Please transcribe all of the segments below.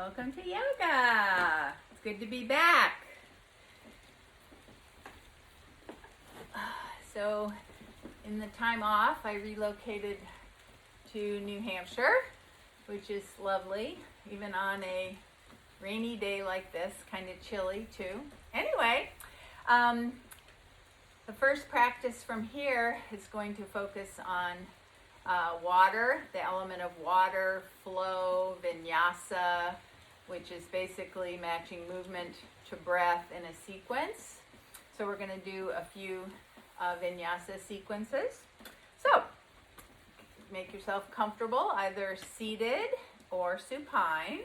Welcome to yoga. It's good to be back. So, in the time off, I relocated to New Hampshire, which is lovely, even on a rainy day like this, kind of chilly too. Anyway, the first practice from here is going to focus on water, the element of water, flow, Vinyasa, which is basically matching movement to breath in a sequence. So we're going to do a few Vinyasa sequences. So make yourself comfortable, either seated or supine.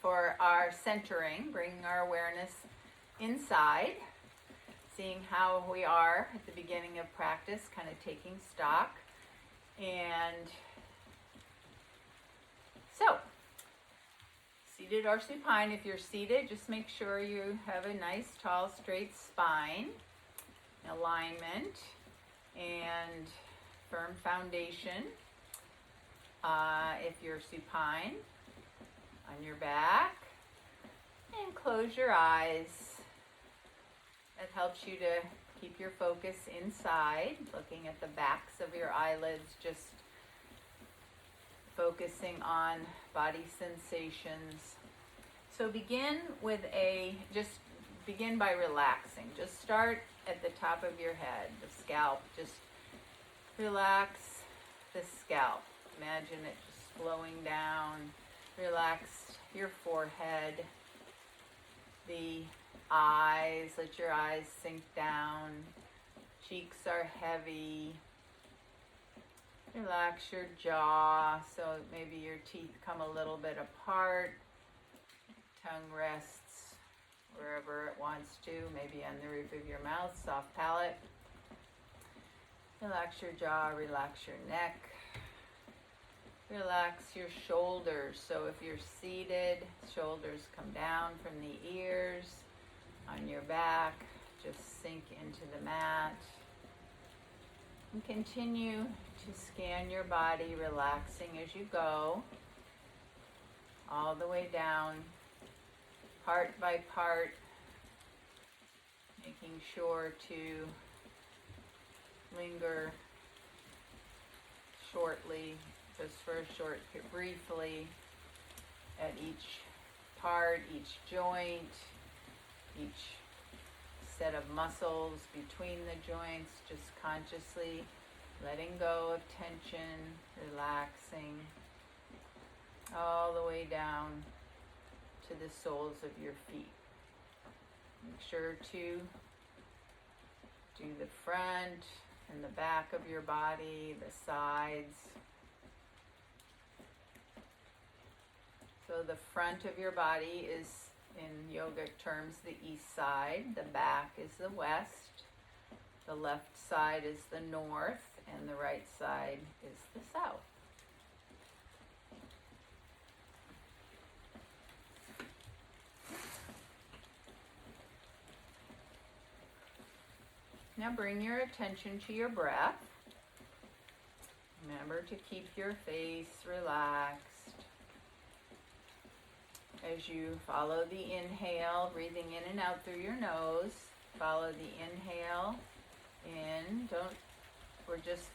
For our centering, bringing our awareness inside, seeing how we are at the beginning of practice, kind of taking stock. And so, seated or supine. If you're seated, just make sure you have a nice, tall, straight spine, alignment, and firm foundation. If you're supine, on your back, and close your eyes. That helps you to keep your focus inside, looking at the backs of your eyelids, just focusing on body sensations. So begin by relaxing. Just start at the top of your head, the scalp. Just relax the scalp. Imagine it just flowing down. Relax your forehead, the eyes, let your eyes sink down. Cheeks are heavy. Relax your jaw, so maybe your teeth come a little bit apart. Tongue rests wherever it wants to, maybe on the roof of your mouth, soft palate. Relax your jaw, relax your neck. Relax your shoulders. So if you're seated, shoulders come down from the ears. On your back, just sink into the mat. And continue to scan your body, relaxing as you go, all the way down, part by part, making sure to linger shortly, just for a short, briefly, at each part, each joint, each set of muscles between the joints, just consciously letting go of tension, relaxing, all the way down to the soles of your feet. Make sure to do the front and the back of your body, the sides. So the front of your body is, in yogic terms, the east side. The back is the west. The left side is the north. And the right side is the south. Now bring your attention to your breath. Remember to keep your face relaxed. As you follow the inhale, breathing in and out through your nose, follow the inhale in. We're just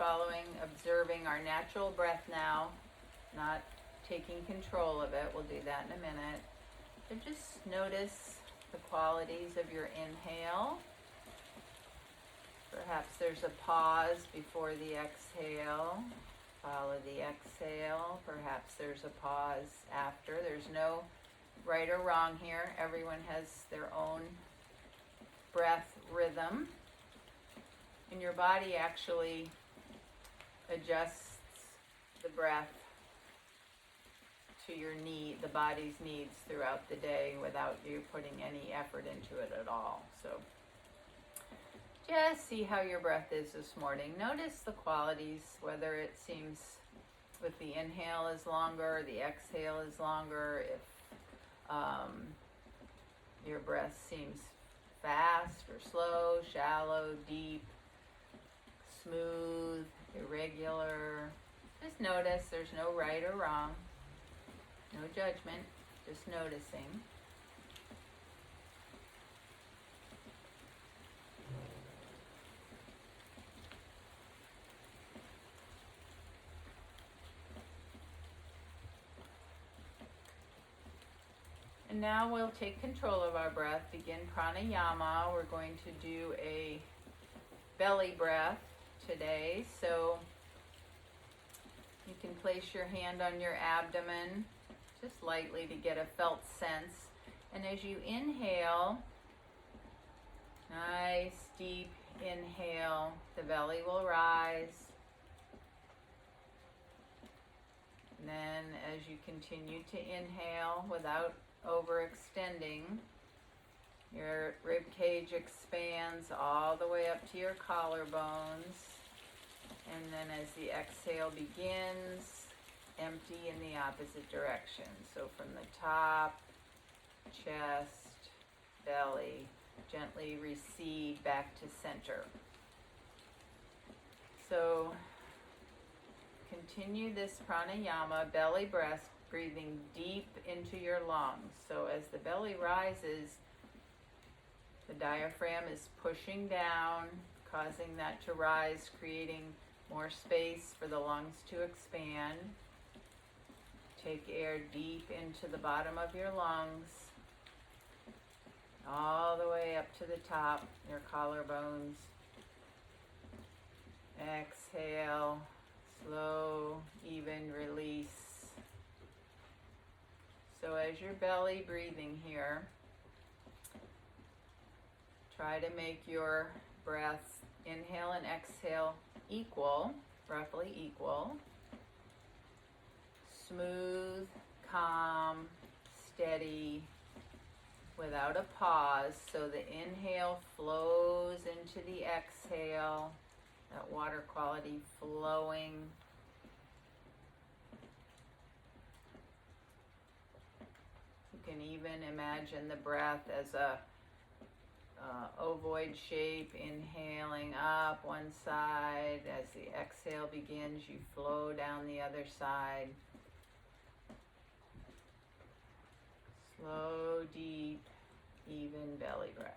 observing our natural breath now, not taking control of it. We'll do that in a minute. So just notice the qualities of your inhale. Perhaps there's a pause before the exhale. Follow the exhale. Perhaps there's a pause after. There's no right or wrong here. Everyone has their own breath rhythm. And your body actually adjusts the breath to the body's needs throughout the day without you putting any effort into it at all. So just see how your breath is this morning. Notice the qualities, whether it seems with the inhale is longer, the exhale is longer, if your breath seems fast or slow, shallow, deep, smooth, irregular. Just notice, there's no right or wrong, no judgment, just noticing. And now we'll take control of our breath, begin pranayama. We're going to do a belly breath today. So you can place your hand on your abdomen, just lightly to get a felt sense. And as you inhale, nice deep inhale, the belly will rise. And then as you continue to inhale without overextending, your rib cage expands all the way up to your collarbones. And then as the exhale begins, empty in the opposite direction. So from the top, chest, belly, gently recede back to center. So continue this pranayama, belly breath, breathing deep into your lungs. So as the belly rises, the diaphragm is pushing down, causing that to rise, creating more space for the lungs to expand. Take air deep into the bottom of your lungs, all the way up to the top, your collarbones. Exhale, slow, even release. So as your belly breathing here, try to make your breaths, inhale and exhale, equal, roughly equal. Smooth, calm, steady, without a pause. So the inhale flows into the exhale, that water quality flowing. You can even imagine the breath as a ovoid shape, inhaling up one side. As the exhale begins, you flow down the other side. Slow, deep, even belly breaths.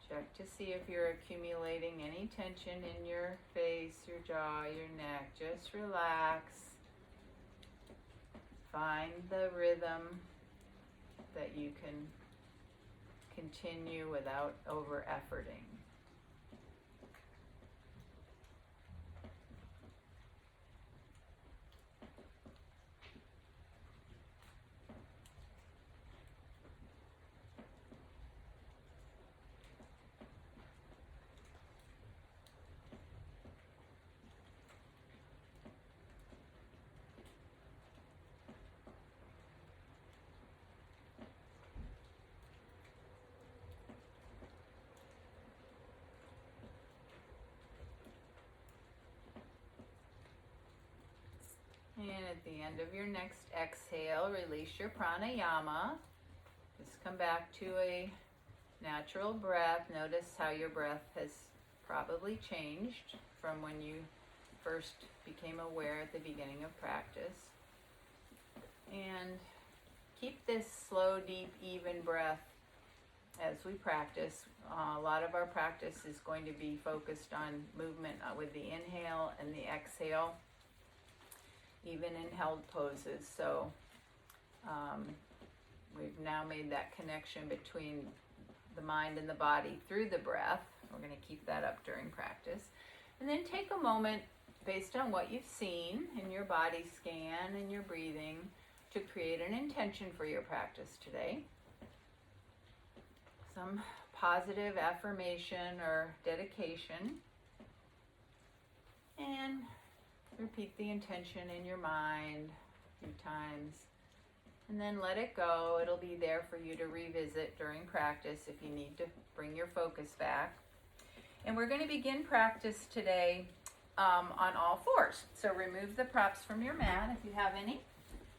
Check to see if you're accumulating any tension in your face, your jaw, your neck. Just relax. Find the rhythm that you can continue without over-efforting. And at the end of your next exhale, release your pranayama. Just come back to a natural breath. Notice how your breath has probably changed from when you first became aware at the beginning of practice. And keep this slow, deep, even breath as we practice. A lot of our practice is going to be focused on movement with the inhale and the exhale, even in held poses. So we've now made that connection between the mind and the body through the breath. We're going to keep that up during practice. And then take a moment, based on what you've seen in your body scan and your breathing, to create an intention for your practice today. Some positive affirmation or dedication. And repeat the intention in your mind a few times. And then let it go. It'll be there for you to revisit during practice if you need to bring your focus back. And we're going to begin practice today on all fours. So remove the props from your mat if you have any,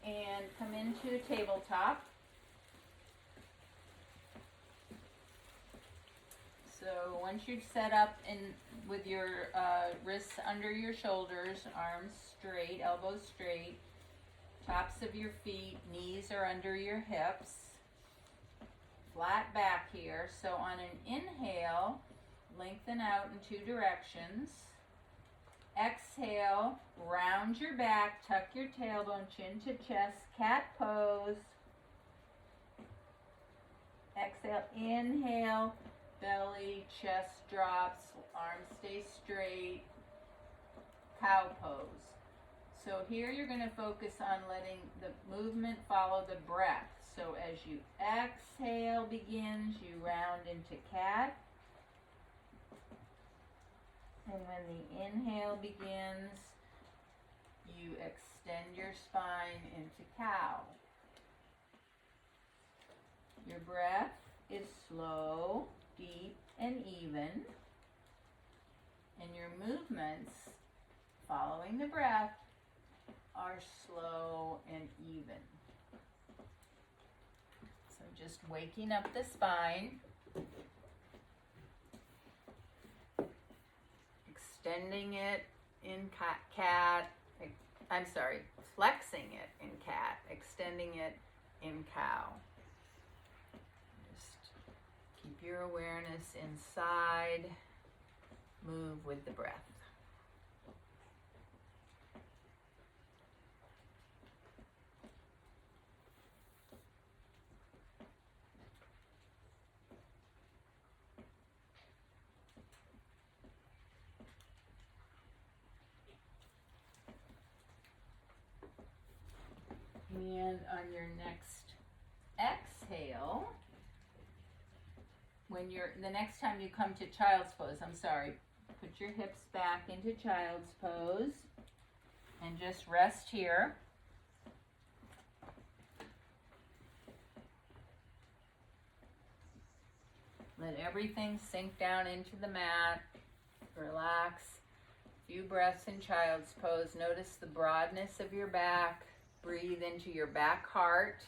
and come into tabletop. So once you've set up with your wrists under your shoulders, arms straight, elbows straight, tops of your feet, knees are under your hips, flat back here. So on an inhale, lengthen out in 2 directions. Exhale, round your back, tuck your tailbone, chin to chest, cat pose. Exhale, inhale, belly, chest drops, arms stay straight, cow pose. So here you're going to focus on letting the movement follow the breath. So as you exhale begins, you round into cat. And when the inhale begins, you extend your spine into cow. Your breath is slow, deep, and even. And your movements, following the breath, are slow and even. So just waking up the spine. Extending it in cat, flexing it in cat, extending it in cow. Just keep your awareness inside, move with the breath. And on your next exhale, the next time you come to child's pose, put your hips back into child's pose and just rest here. Let everything sink down into the mat. Relax. A few breaths in child's pose. Notice the broadness of your back. Breathe into your back heart.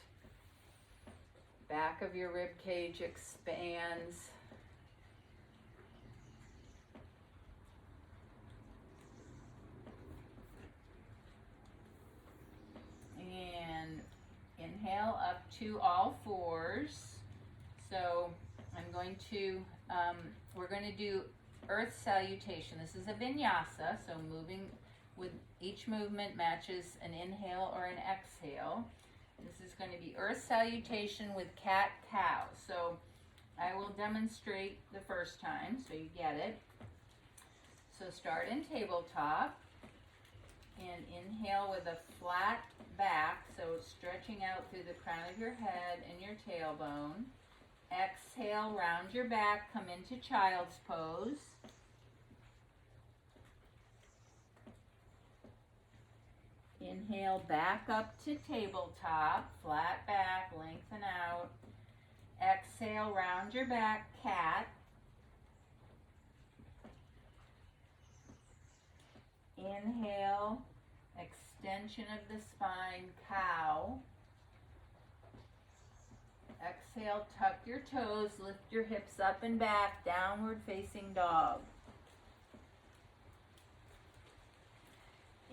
Back of your rib cage expands. And inhale up to all fours. So we're going to do earth salutation. This is a vinyasa, so moving with each movement matches an inhale or an exhale. This is going to be earth salutation with cat cow. So I will demonstrate the first time so you get it. So start in tabletop and inhale with a flat back, so stretching out through the crown of your head and your tailbone. Exhale, round your back, come into child's pose. Inhale, back up to tabletop, flat back, lengthen out. Exhale, round your back, cat. Inhale, extension of the spine, cow. Exhale, tuck your toes, lift your hips up and back, downward facing dog.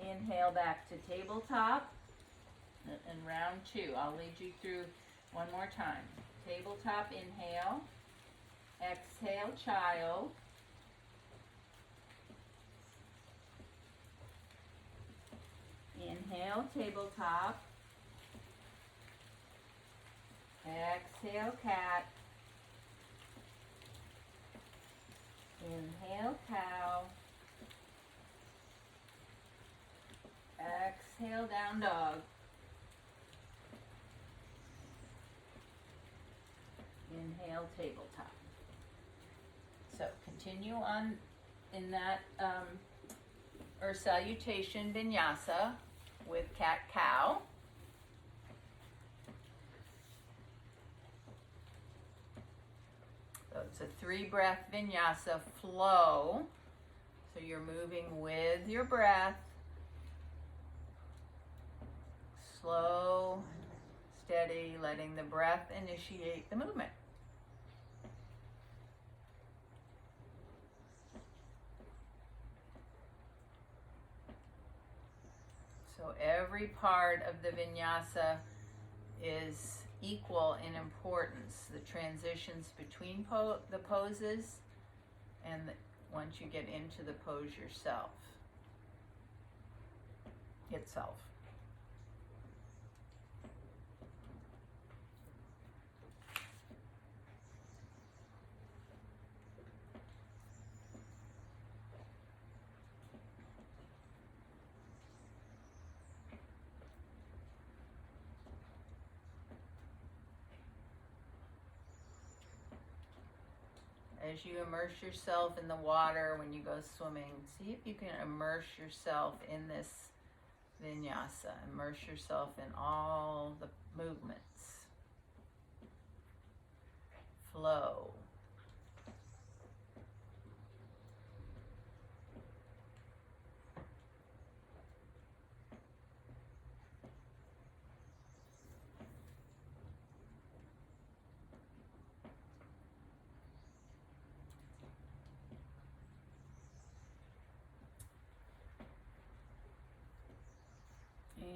Inhale back to tabletop and round 2. I'll lead you through one more time. Tabletop, inhale. Exhale, child. Inhale, tabletop. Exhale, cat. Inhale, cow. Exhale, down dog. Inhale, tabletop. So continue on in that or salutation vinyasa with cat cow. So it's a 3-breath vinyasa flow. So you're moving with your breath. Slow, steady, letting the breath initiate the movement. So every part of the vinyasa is equal in importance. The transitions between the poses and once you get into the pose itself. As you immerse yourself in the water when you go swimming, see if you can immerse yourself in this vinyasa. Immerse yourself in all the movements. Flow.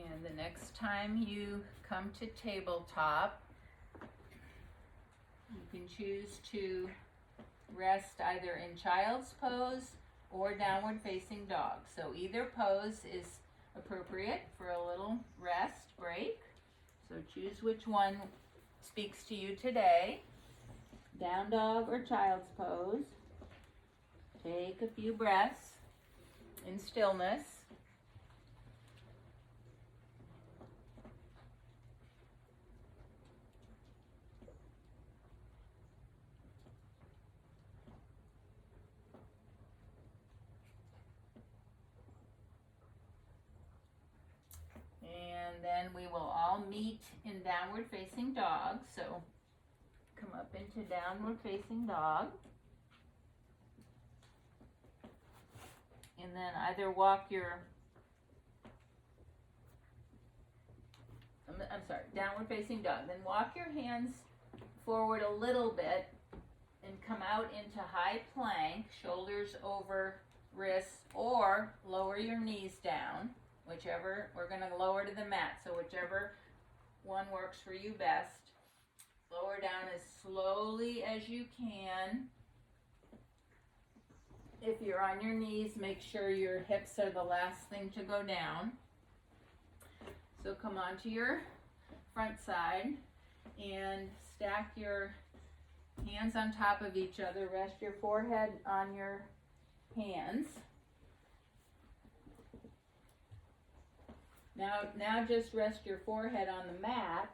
And the next time you come to tabletop, you can choose to rest either in child's pose or downward facing dog. So either pose is appropriate for a little rest break. So choose which one speaks to you today. Down dog or child's pose. Take a few breaths in stillness. And then we will all meet in downward facing dog. So come up into downward facing dog. And then either walk your, downward facing dog. Then walk your hands forward a little bit and come out into high plank, shoulders over wrists, or lower your knees down. Whichever, we're going to lower to the mat, so whichever one works for you best. Lower down as slowly as you can. If you're on your knees, make sure your hips are the last thing to go down. So come onto your front side and stack your hands on top of each other. Rest your forehead on your hands. Now just rest your forehead on the mat.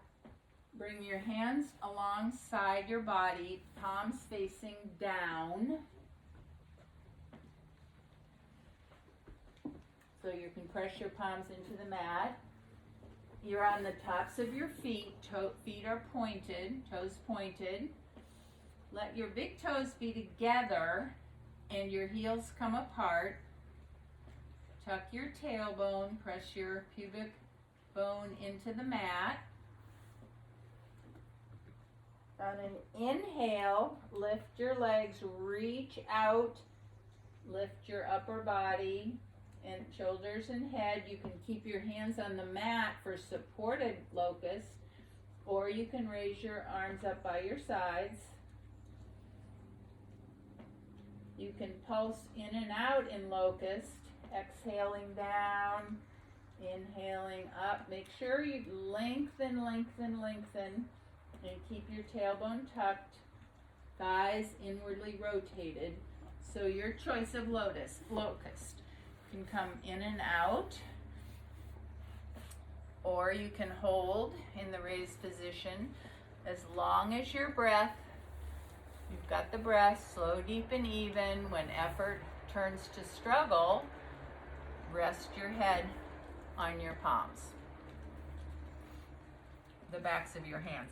Bring your hands alongside your body, palms facing down. So you can press your palms into the mat. You're on the tops of your feet. Feet are pointed, toes pointed. Let your big toes be together and your heels come apart. Tuck your tailbone, press your pubic bone into the mat. On an inhale, lift your legs, reach out, lift your upper body and shoulders and head. You can keep your hands on the mat for supported locust, or you can raise your arms up by your sides. You can pulse in and out in locust. Exhaling down, inhaling up. Make sure you lengthen, and keep your tailbone tucked, thighs inwardly rotated. So your choice of locust can come in and out, or you can hold in the raised position as long as your breath, you've got the breath slow, deep, and even. When effort turns to struggle, rest your head on your palms. The backs of your hands,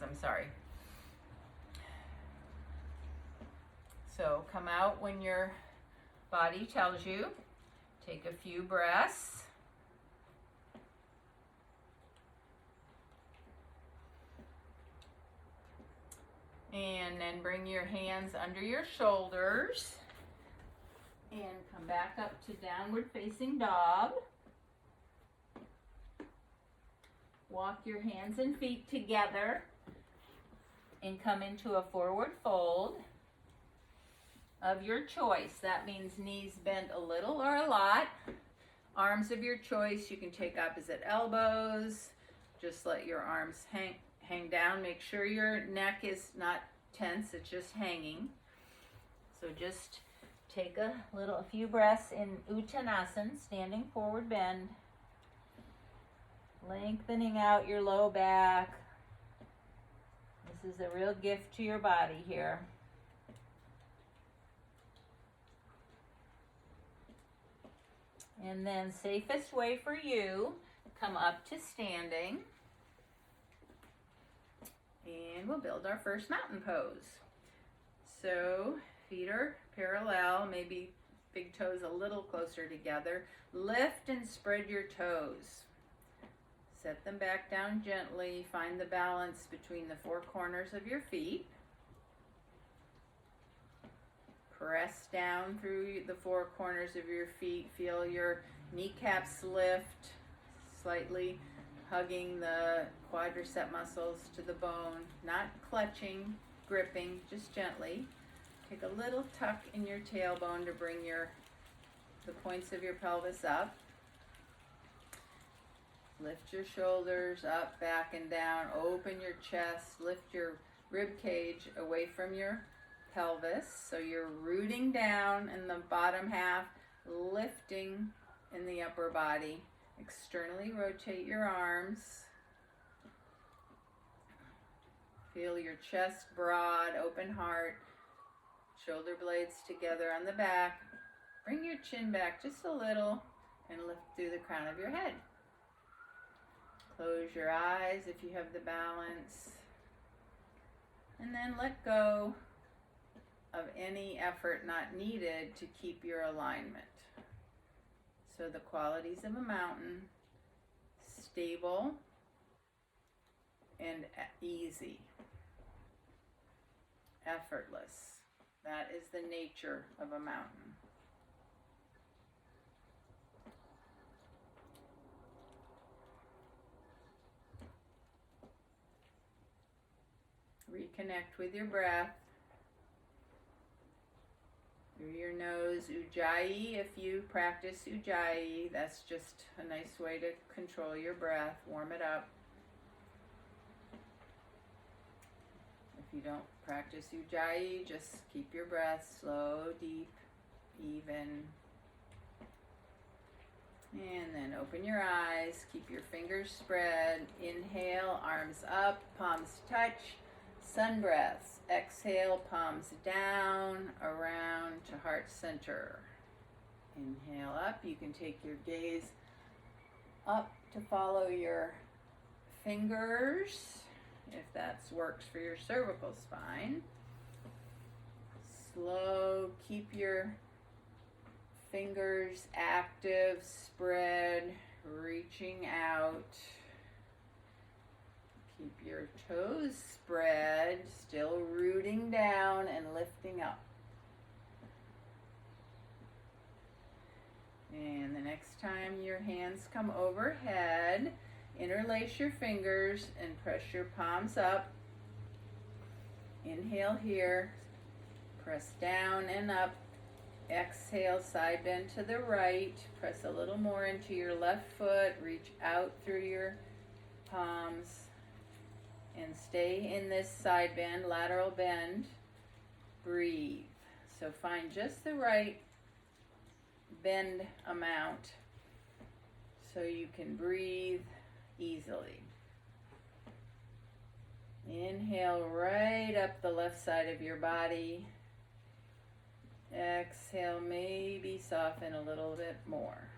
So come out when your body tells you. Take a few breaths. And then bring your hands under your shoulders. And come back up to downward facing dog. Walk your hands and feet together and come into a forward fold of your choice. That means knees bent a little or a lot. Arms of your choice. You can take opposite elbows. Just let your arms hang down. Make sure your neck is not tense, it's just hanging. So just take a few breaths in Uttanasana, standing forward bend. Lengthening out your low back. This is a real gift to your body here. And then safest way for you, come up to standing. And we'll build our first mountain pose. So feet are parallel, maybe big toes a little closer together. Lift and spread your toes. Set them back down gently. Find the balance between the four corners of your feet. Press down through the four corners of your feet. Feel your kneecaps lift, slightly hugging the quadricep muscles to the bone. Not clutching, gripping, just gently. Take a little tuck in your tailbone to bring the points of your pelvis up. Lift your shoulders up, back, and down. Open your chest. Lift your rib cage away from your pelvis. So you're rooting down in the bottom half, lifting in the upper body. Externally rotate your arms. Feel your chest broad, open heart. Shoulder blades together on the back. Bring your chin back just a little and lift through the crown of your head. Close your eyes if you have the balance. And then let go of any effort not needed to keep your alignment. So the qualities of a mountain: stable and easy, effortless. That is the nature of a mountain. Reconnect with your breath. Through your nose, Ujjayi. If you practice Ujjayi, that's just a nice way to control your breath. Warm it up. If you don't practice Ujjayi, just keep your breath slow, deep, even. And then open your eyes. Keep your fingers spread. Inhale, arms up, palms touch. Sun breaths. Exhale, palms down, around to heart center. Inhale up. You can take your gaze up to follow your fingers, if that works for your cervical spine. Slow. Keep your fingers active, spread, reaching out. Keep your toes spread, still rooting down and lifting up. And the next time your hands come overhead, interlace your fingers and press your palms up. Inhale here, press down and up. Exhale, side bend to the right. Press a little more into your left foot. Reach out through your palms. And stay in this side bend, lateral bend. Breathe. So find just the right bend amount so you can breathe easily. Inhale right up the left side of your body. Exhale, maybe soften a little bit more.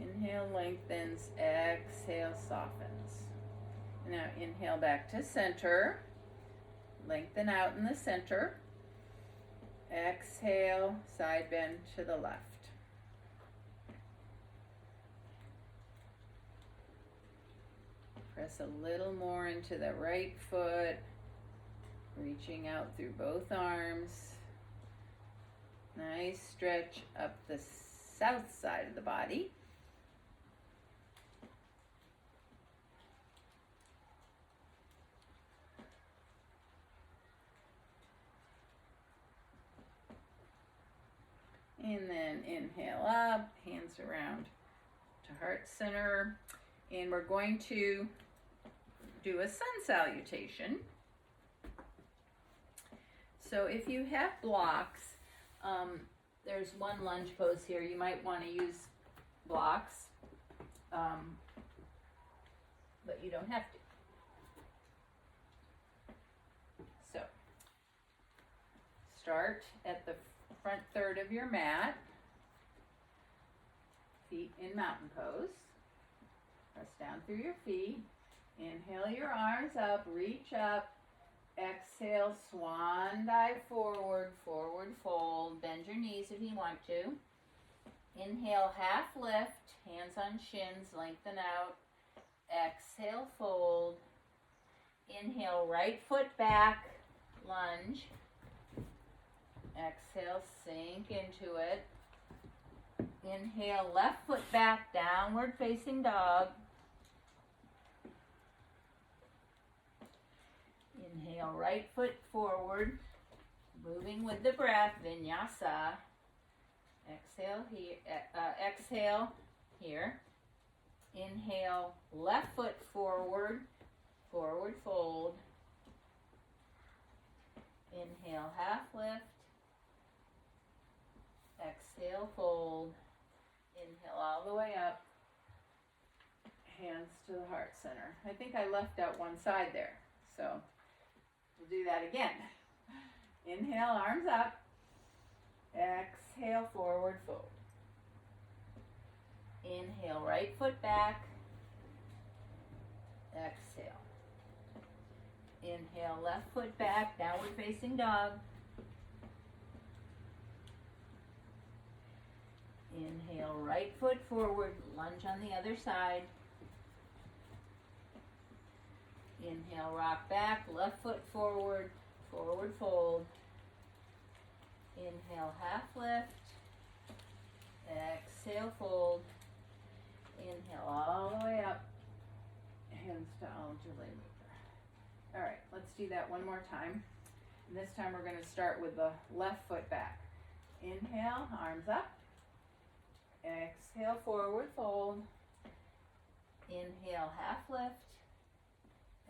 Inhale, lengthens. Exhale, softens. Now inhale back to center. Lengthen out in the center. Exhale, side bend to the left. Press a little more into the right foot. Reaching out through both arms. Nice stretch up the south side of the body. And then inhale up, hands around to heart center. And we're going to do a sun salutation. So if you have blocks, there's one lunge pose here. You might want to use blocks, but you don't have to. So start at the front third of your mat, feet in mountain pose. Press down through your feet. Inhale your arms up, reach up. Exhale, swan dive forward, forward fold. Bend your knees if you want to. Inhale, half lift, hands on shins, lengthen out. Exhale, fold. Inhale, right foot back, lunge. Exhale, sink into it. Inhale, left foot back, downward facing dog. Inhale, right foot forward, moving with the breath, Vinyasa. Exhale here. Inhale, left foot forward, forward fold. Inhale, half lift. Exhale, fold. Inhale all the way up. Hands to the heart center. I think I left out one side there, so we'll do that again. Inhale, arms up. Exhale, forward fold. Inhale, right foot back. Exhale. Inhale, left foot back, downward facing dog. Inhale, right foot forward, lunge on the other side. Inhale, rock back, left foot forward, forward fold. Inhale, half lift. Exhale, fold. Inhale all the way up. Hands to Anjali Mudra. All right, let's do that one more time. And this time we're going to start with the left foot back. Inhale, arms up. Exhale, forward fold. Inhale, half lift.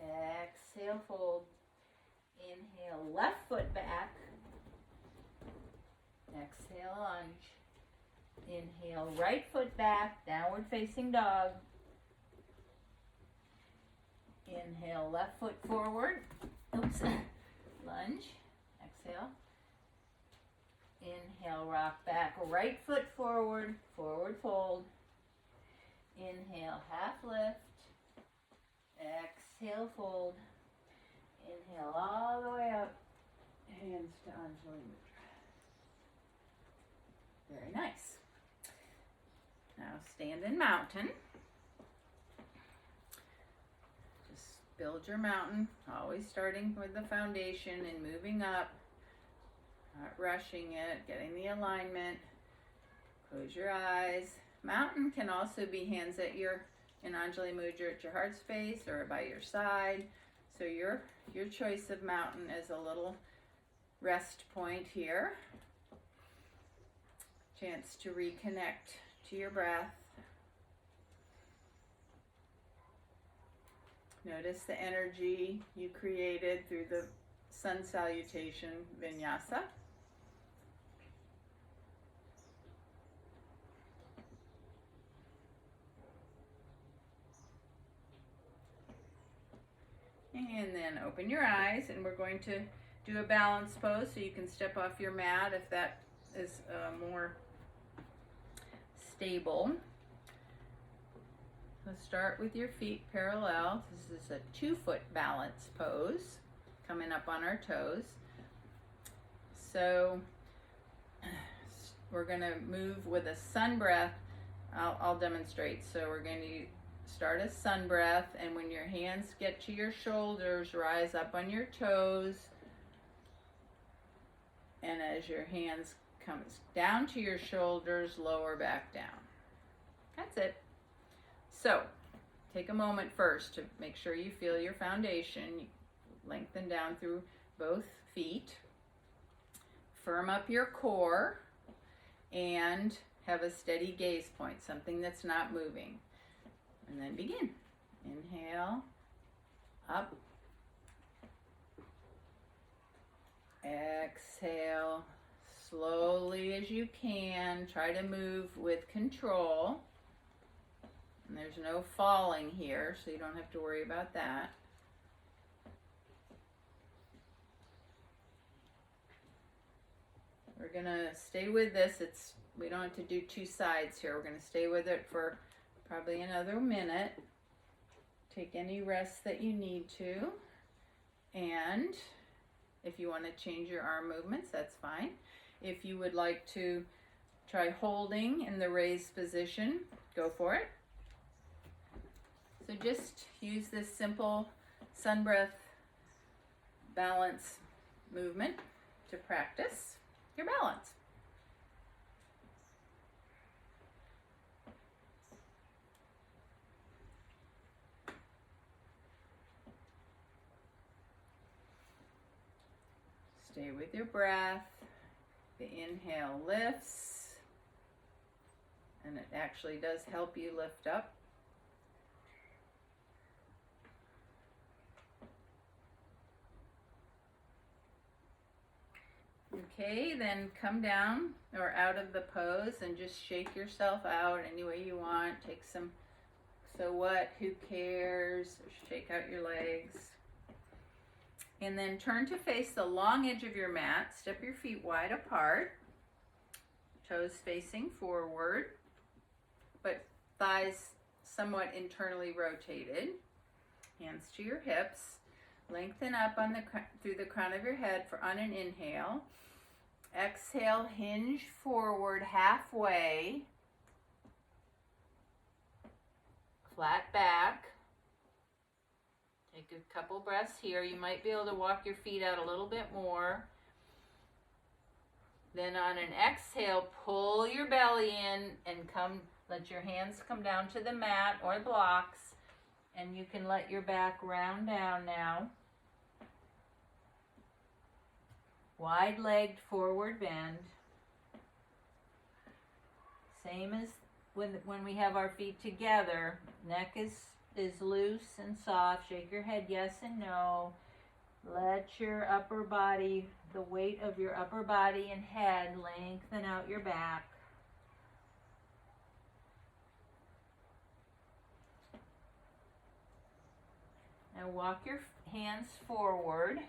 Exhale, fold. Inhale, left foot back. Exhale, lunge. Inhale, right foot back, downward facing dog. Inhale, left foot forward. Oops. Lunge. Exhale. Inhale, rock back, right foot forward, forward fold. Inhale, half lift. Exhale, fold. Inhale all the way up. Hands to Anjali Mudra. Very nice. Now stand in mountain. Just build your mountain, always starting with the foundation and moving up. Not rushing it, getting the alignment. Close your eyes. Mountain can also be hands at your, in Anjali Mudra, at your heart space or by your side. So your choice of mountain is a little rest point here. Chance to reconnect to your breath. Notice the energy you created through the sun salutation, Vinyasa. And then open your eyes, and we're going to do a balance pose so you can step off your mat if that is more stable. So start with your feet parallel. This is a 2-foot balance pose, coming up on our toes. So we're going to move with a sun breath. I'll demonstrate. So we're going to start a sun breath, and when your hands get to your shoulders, rise up on your toes, And as your hands comes down to your shoulders, lower back down. That's it. So take a moment first to make sure you feel your foundation. Lengthen down through both feet. Firm up your core and have a steady gaze point, something that's not moving. And then begin. Inhale, up. Exhale, slowly as you can. Try to move with control. And there's no falling here, so you don't have to worry about that. We're gonna stay with this. We don't have to do two sides here. We're gonna stay with it for probably another minute. Take any rest that you need to. And if you want to change your arm movements, that's fine. If you would like to try holding in the raised position, go for it. So just use this simple sun breath balance movement to practice your balance. Stay with your breath. The inhale lifts, and it actually does help you lift up. Okay, then come down or out of the pose and just shake yourself out any way you want. Take some, so what, who cares? Shake out your legs. And then turn to face the long edge of your mat. Step your feet wide apart. Toes facing forward, but thighs somewhat internally rotated. Hands to your hips. Lengthen up on through the crown of your head on an inhale. Exhale, hinge forward halfway. Flat back. Take a couple breaths here. You might be able to walk your feet out a little bit more. Then on an exhale, pull your belly in and let your hands come down to the mat or blocks. And you can let your back round down now. Wide-legged forward bend. Same as when we have our feet together. Neck is loose and soft. Shake your head yes and no. Let your upper body, the weight of your upper body and head, lengthen out your back. Now walk your hands forward.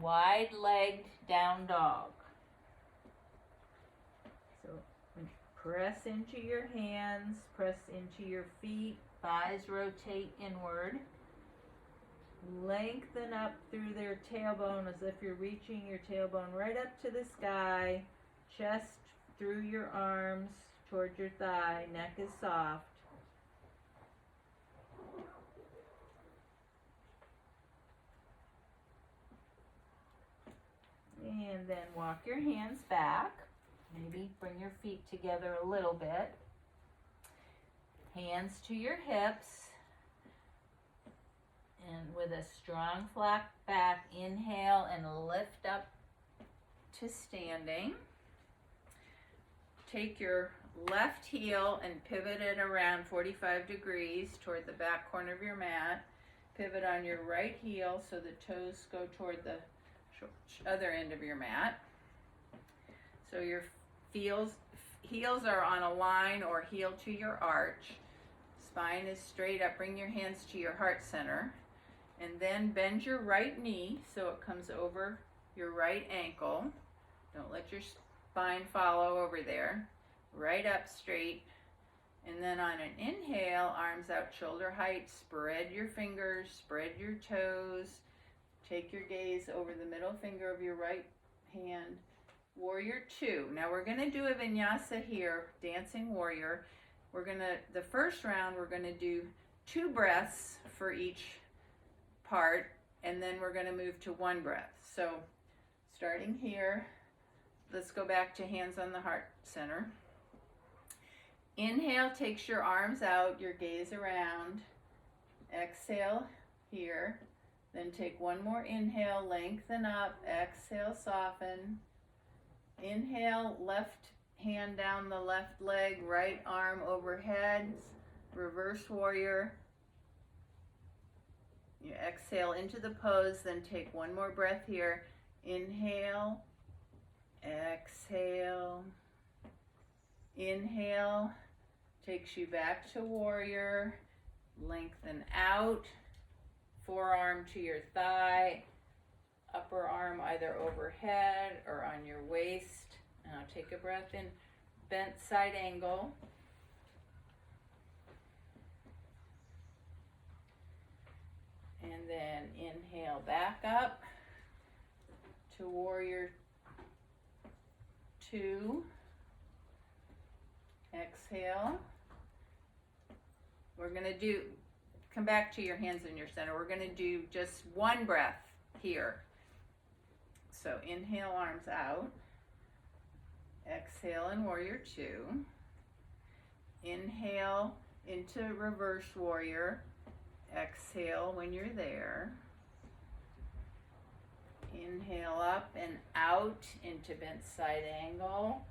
Wide-legged down dog. So press into your hands, press into your feet, thighs rotate inward. Lengthen up through their tailbone as if you're reaching your tailbone right up to the sky. Chest through your arms towards your thigh. Neck is soft. And then walk your hands back. Maybe bring your feet together a little bit. Hands to your hips. And with a strong flat back, inhale and lift up to standing. Take your left heel and pivot it around 45 degrees toward the back corner of your mat. Pivot on your right heel so the toes go toward the other end of your mat. So your heels are on a line or heel to your arch. Spine is straight up. Bring your hands to your heart center. And then bend your right knee so it comes over your right ankle. Don't let your spine follow over there. Right up straight. And then on an inhale, arms out shoulder height. Spread your fingers, spread your toes. Take your gaze over the middle finger of your right hand. Warrior 2. Now we're going to do a vinyasa here, dancing warrior. The first round, we're going to do 2 breaths for each part, and then we're going to move to 1 breath. So Starting here, let's go back to hands on the heart center. Inhale, takes your arms out, your gaze around. Exhale here. Then take one more inhale, lengthen up. Exhale, soften. Inhale, left hand down the left leg, right arm overhead. Reverse warrior. You exhale into the pose, then take one more breath here. Inhale, exhale, inhale, takes you back to warrior, lengthen out, forearm to your thigh, upper arm either overhead or on your waist. Now take a breath in, bent side angle. And then inhale back up to warrior 2. Exhale. We're going to come back to your hands in your center. We're going to do just one breath here. So inhale, arms out. Exhale in warrior 2. Inhale into reverse warrior. Exhale when you're there. Inhale up and out into bent side angle.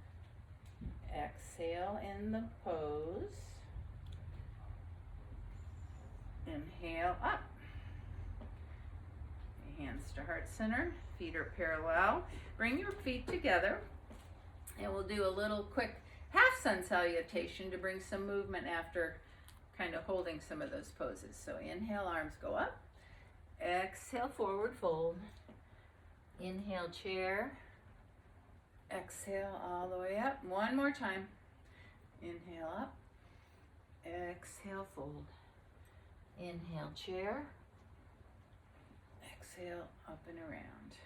Exhale in the pose. Inhale up. Hands to heart center. Feet are parallel. Bring your feet together. And we'll do a little quick half sun salutation to bring some movement after kind of holding some of those poses. So inhale, arms go up. Exhale, forward fold. Inhale, chair. Exhale all the way up. One more time. Inhale up. Exhale, fold. Inhale, chair. Exhale, up and around.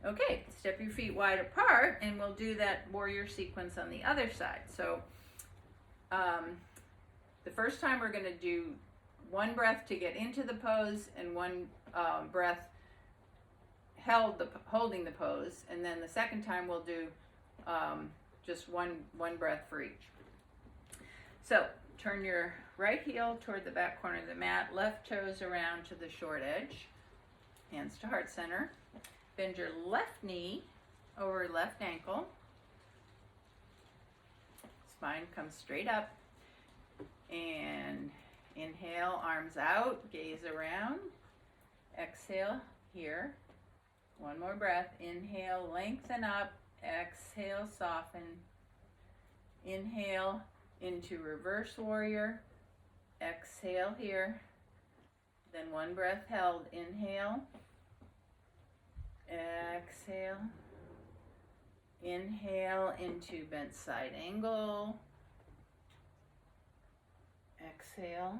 Okay, step your feet wide apart and we'll do that warrior sequence on the other side. So the first time we're going to do one breath to get into the pose and one breath holding the pose, and then the second time we'll do just one breath for each. So turn your right heel toward the back corner of the mat, left toes around to the short edge, hands to heart center. Bend your left knee over left ankle. Spine comes straight up. And inhale, arms out, gaze around. Exhale here. One more breath. Inhale, lengthen up. Exhale, soften. Inhale into reverse warrior. Exhale here. Then one breath held. Inhale. Exhale. Inhale into bent side angle. Exhale.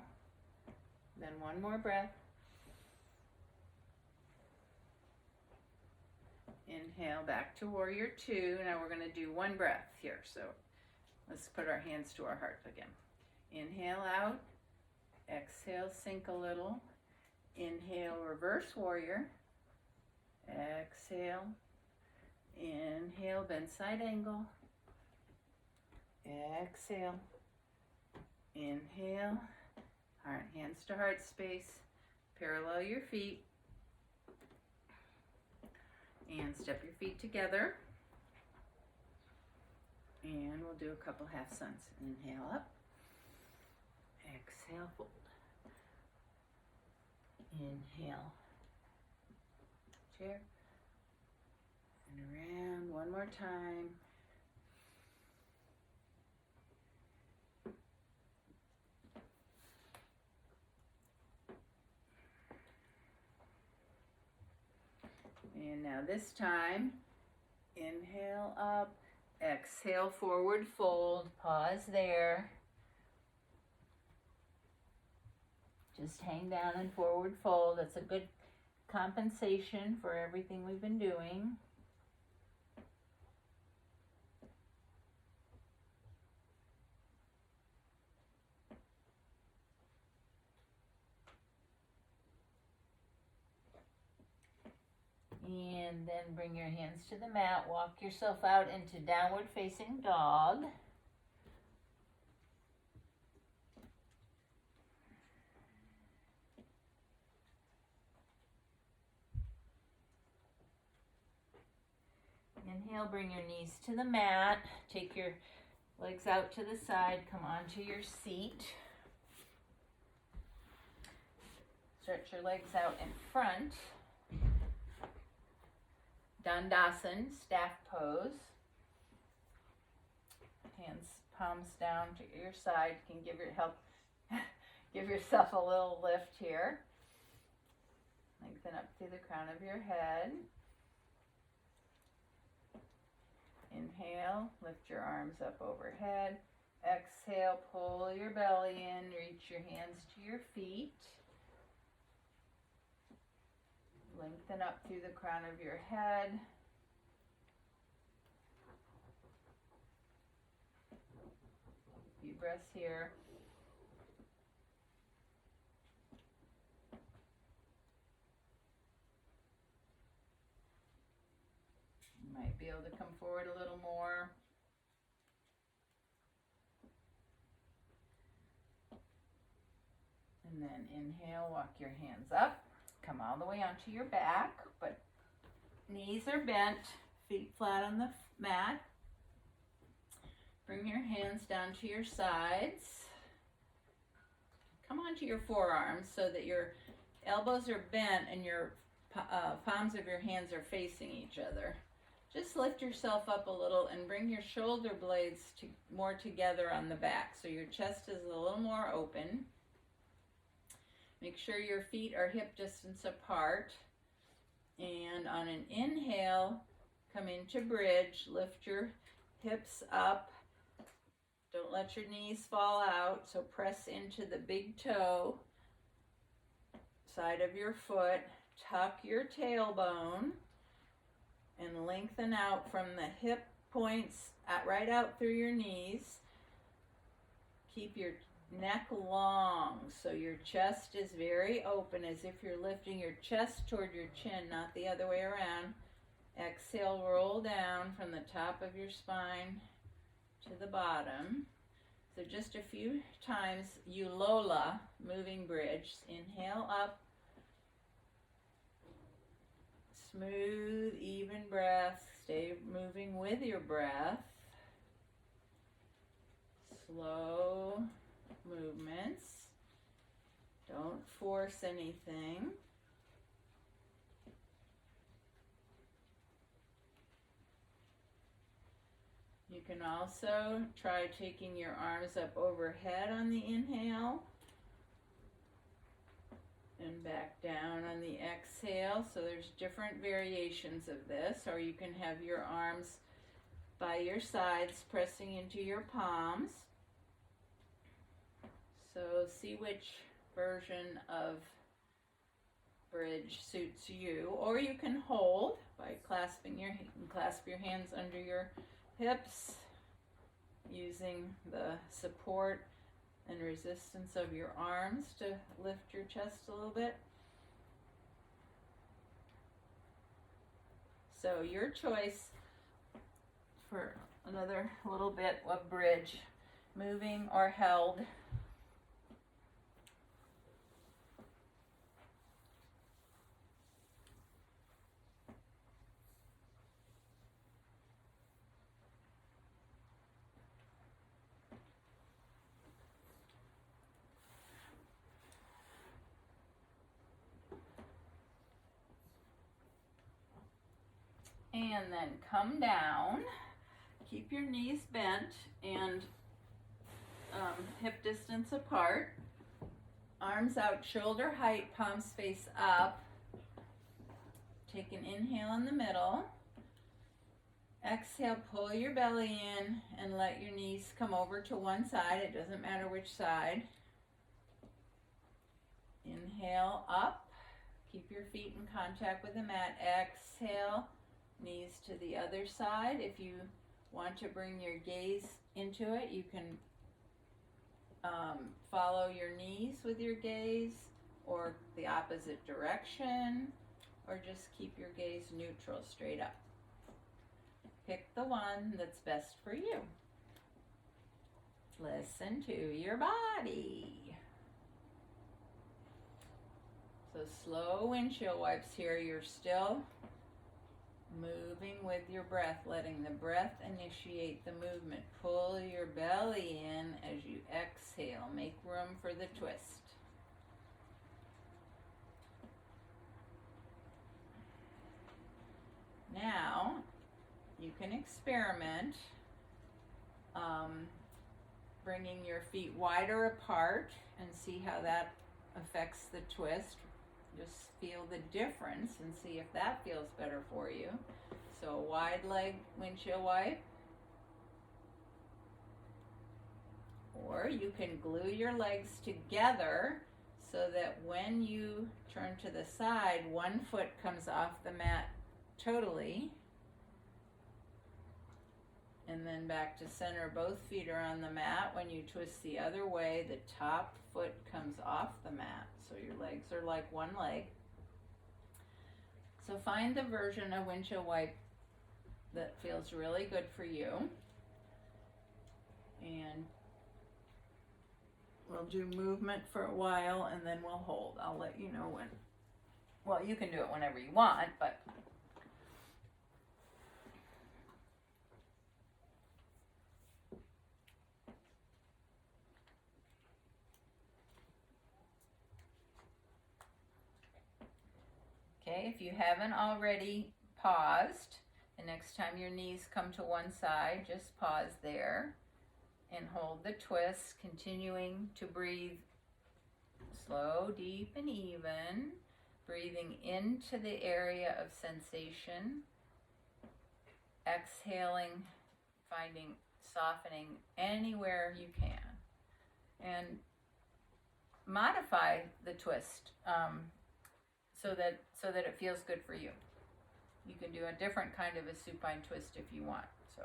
Then one more breath. Inhale back to warrior 2. Now we're going to do one breath here. So let's put our hands to our heart again. Inhale out. Exhale, sink a little. Inhale, reverse warrior. Exhale. Inhale, bend side angle. Exhale. Inhale. Heart, hands to heart space. Parallel your feet. And step your feet together. And we'll do a couple half suns. Inhale up. Exhale, fold. Inhale. Chair. And around one more time. And now this time, inhale up, exhale, forward fold, pause there. Just hang down and forward fold. That's a good compensation for everything we've been doing. And then bring your hands to the mat. Walk yourself out into downward facing dog. Inhale, bring your knees to the mat. Take your legs out to the side. Come onto your seat. Stretch your legs out in front. Dandasan, staff pose. Hands, palms down to your side. You can give yourself a little lift here. Lengthen up through the crown of your head. Inhale, lift your arms up overhead. Exhale, pull your belly in, reach your hands to your feet. Lengthen up through the crown of your head. Few breaths here. You might be able to come forward a little more. And then inhale, walk your hands up. Come all the way onto your back, but knees are bent, feet flat on the mat. Bring your hands down to your sides. Come onto your forearms so that your elbows are bent and your palms of your hands are facing each other. Just lift yourself up a little and bring your shoulder blades more together on the back so your chest is a little more open. Make sure your feet are hip distance apart. And on an inhale, come into bridge. Lift your hips up. Don't let your knees fall out. So press into the big toe, side of your foot. Tuck your tailbone and lengthen out from the hip points right out through your knees. Keep your neck long, so your chest is very open, as if you're lifting your chest toward your chin, not the other way around. Exhale, roll down from the top of your spine to the bottom. So just a few times, Ulola, moving bridge. Inhale up. Smooth, even breath. Stay moving with your breath. Slow movements. Don't force anything. You can also try taking your arms up overhead on the inhale and back down on the exhale. So there's different variations of this, or you can have your arms by your sides pressing into your palms. So see which version of bridge suits you, or you can hold by clasp your hands under your hips, using the support and resistance of your arms to lift your chest a little bit. So your choice for another little bit of bridge, moving or held. And then come down, keep your knees bent and hip distance apart, arms out shoulder height, palms face up. Take an inhale in the middle. Exhale, pull your belly in and let your knees come over to one side. It doesn't matter which side. Inhale up, keep your feet in contact with the mat. Exhale, knees to the other side. If you want to bring your gaze into it, you can follow your knees with your gaze, or the opposite direction. or just keep your gaze neutral, straight up. Pick the one that's best for you. Listen to your body. So slow windshield wipes here. You're still moving with your breath, letting the breath initiate the movement. Pull your belly in as you exhale. Make room for the twist. Now, you can experiment bringing your feet wider apart and see how that affects the twist. Just feel the difference and see if that feels better for you. So wide leg windshield wipe. Or you can glue your legs together so that when you turn to the side, one foot comes off the mat totally. And then back to center, both feet are on the mat. When you twist the other way, the top foot comes off the mat. So your legs are like one leg. So find the version of windshield wipe that feels really good for you. And we'll do movement for a while and then we'll hold. I'll let you know when. Well, you can do it whenever you want, but okay, if you haven't already paused, the next time your knees come to one side, just pause there and hold the twist, continuing to breathe slow, deep, and even, breathing into the area of sensation, exhaling, finding softening anywhere you can, and modify the twist so that it feels good for you. You can do a different kind of a supine twist if you want. So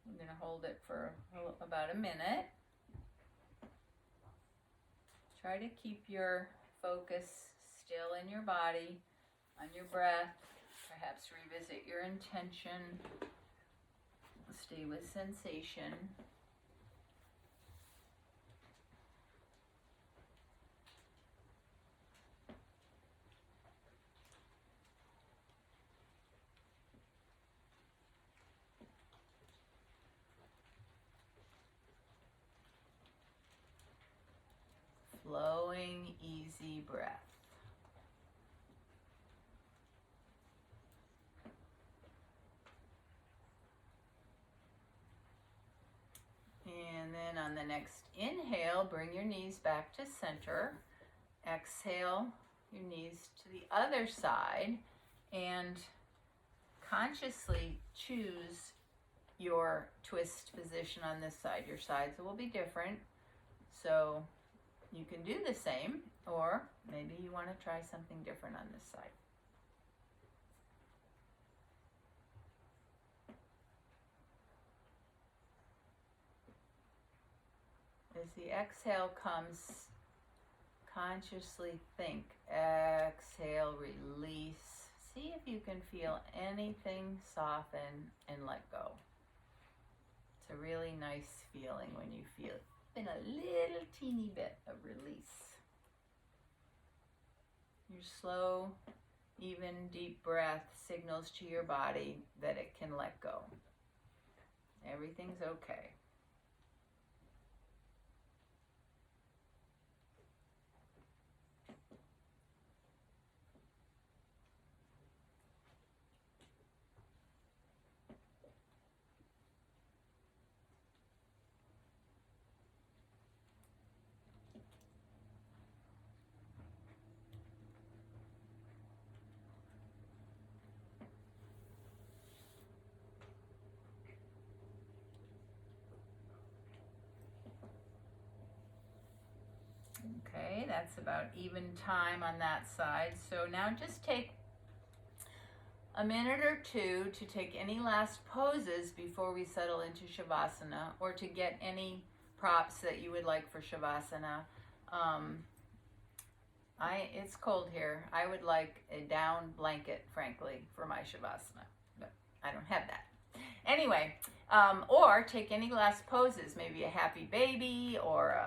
I'm going to hold it for about a minute. Try to keep your focus still in your body, on your breath. Perhaps revisit your intention. Stay with sensation. Flowing, easy breath. And then on the next inhale, bring your knees back to center. Exhale, your knees to the other side, and consciously choose your twist position on this side. Your sides will be different, so you can do the same, or maybe you want to try something different on this side. As the exhale comes, consciously think, exhale, release. See if you can feel anything soften and let go. It's a really nice feeling when you feel even a little teeny bit of release. Your slow, even, deep breath signals to your body that it can let go. Everything's okay. Okay, that's about even time on that side. So now just take a minute or two to take any last poses before we settle into Shavasana, or to get any props that you would like for Shavasana. It's cold here. I would like a down blanket, frankly, for my Shavasana, but I don't have that. Anyway, or take any last poses, maybe a happy baby, or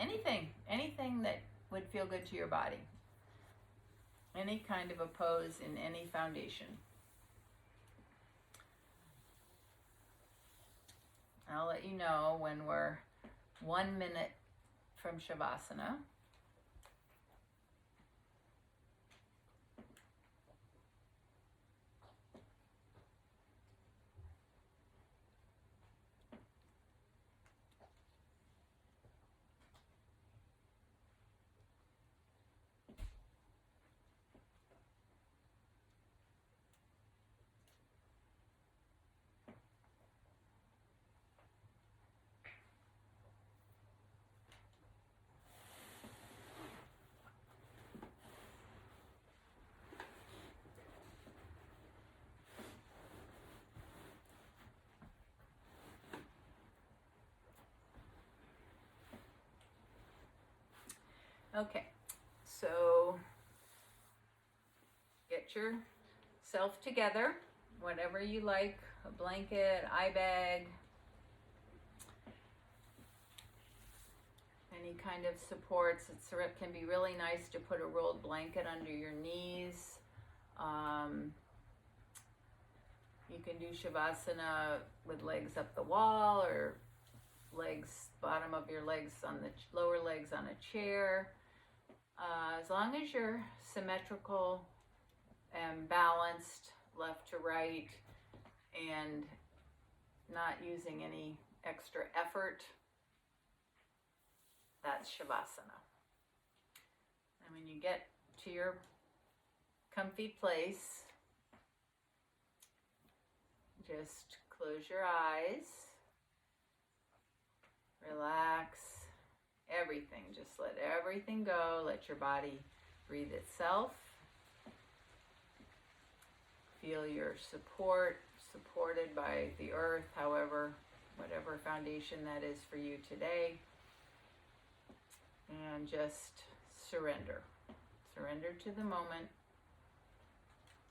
anything that would feel good to your body. Any kind of a pose in any foundation. I'll let you know when we're 1 minute from Shavasana. Okay, so get yourself together, whatever you like, a blanket, eye bag, any kind of supports. It can be really nice to put a rolled blanket under your knees. You can do Shavasana with legs up the wall, or bottom of your legs on the lower legs on a chair. As long as you're symmetrical and balanced left to right and not using any extra effort, that's Shavasana. And when you get to your comfy place, just close your eyes, relax. Everything, just let everything go. Let your body breathe itself. Feel your supported by the earth, whatever foundation that is for you today. And just surrender. Surrender to the moment,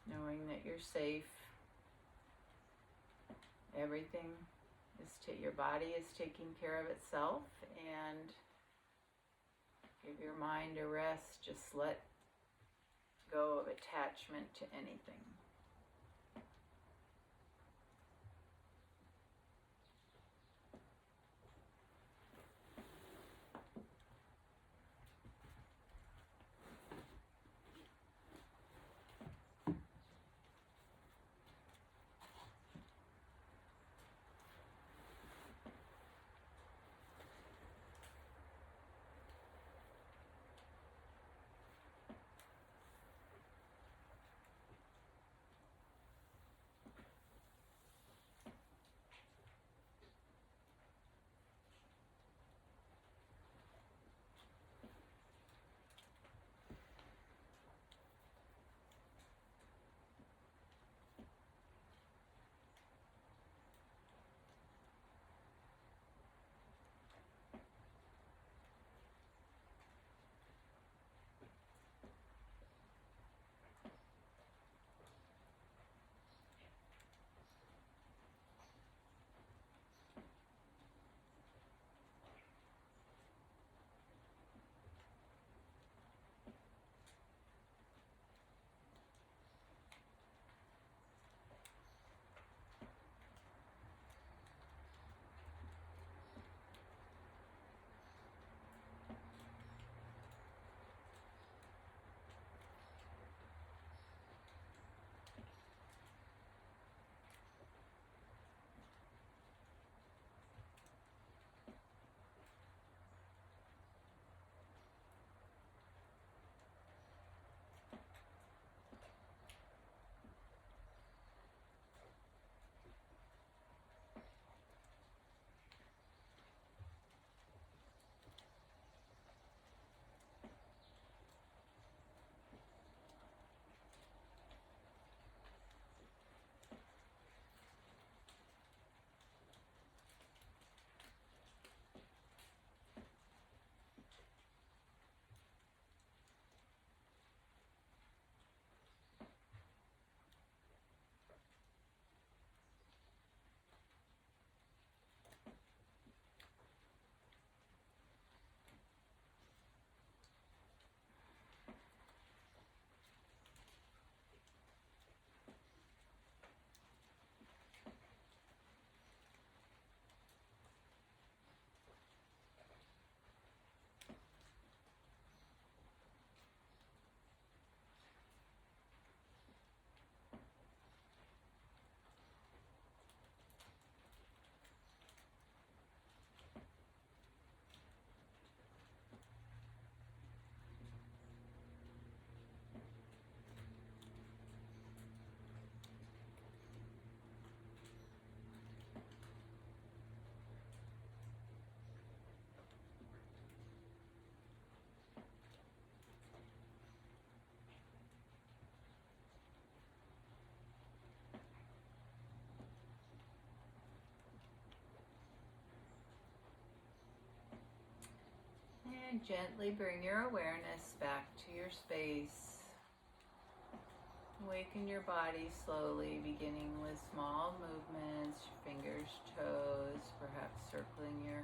knowing that you're safe. Everything your body is taking care of itself, and give your mind a rest. Just let go of attachment to anything. And gently bring your awareness back to your space. Awaken your body slowly, beginning with small movements, your fingers, toes, perhaps circling your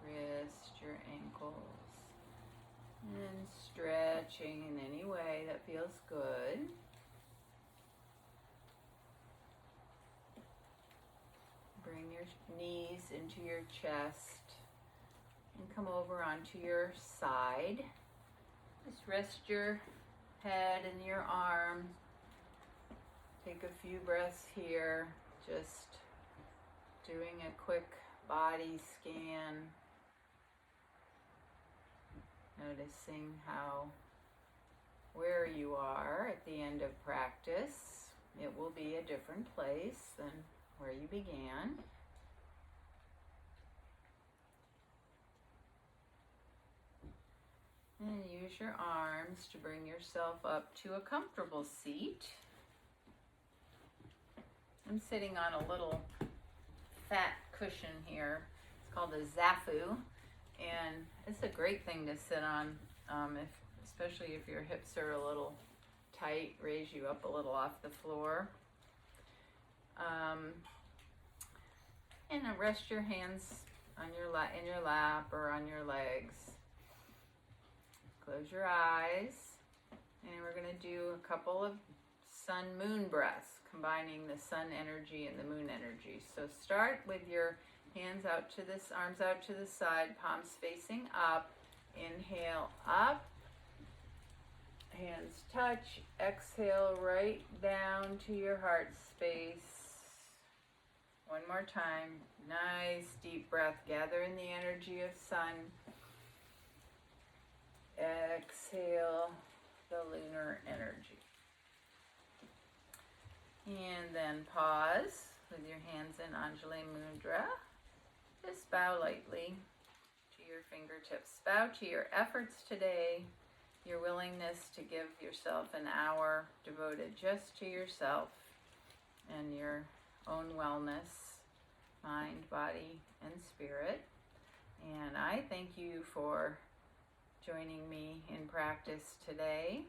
wrist, your ankles, and stretching in any way that feels good. Bring your knees into your chest and come over onto your side. Just rest your head and your arm. Take a few breaths here, just doing a quick body scan. Noticing where you are at the end of practice. It will be a different place than where you began. And use your arms to bring yourself up to a comfortable seat. I'm sitting on a little fat cushion here. It's called a zafu, and it's a great thing to sit on, especially if your hips are a little tight, raise you up a little off the floor. And rest your hands on in your lap or on your legs. Close your eyes, and we're going to do a couple of sun-moon breaths, combining the sun energy and the moon energy. So start with your arms out to the side, palms facing up. Inhale up, hands touch. Exhale right down to your heart space. One more time. Nice deep breath. Gather in the energy of sun. Exhale the lunar energy. And then pause with your hands in Anjali Mudra. Just bow lightly to your fingertips. Bow to your efforts today, your willingness to give yourself an hour devoted just to yourself and your own wellness, mind, body, and spirit. And I thank you for joining me in practice today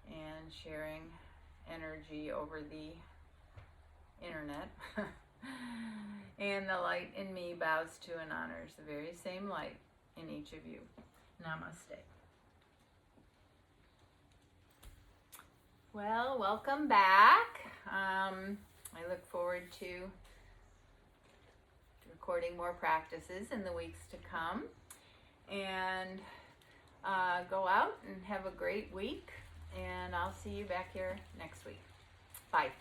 and sharing energy over the internet. And the light in me bows to and honors the very same light in each of you. Namaste. Well, welcome back. I look forward to recording more practices in the weeks to come. And go out and have a great week. And I'll see you back here next week. Bye.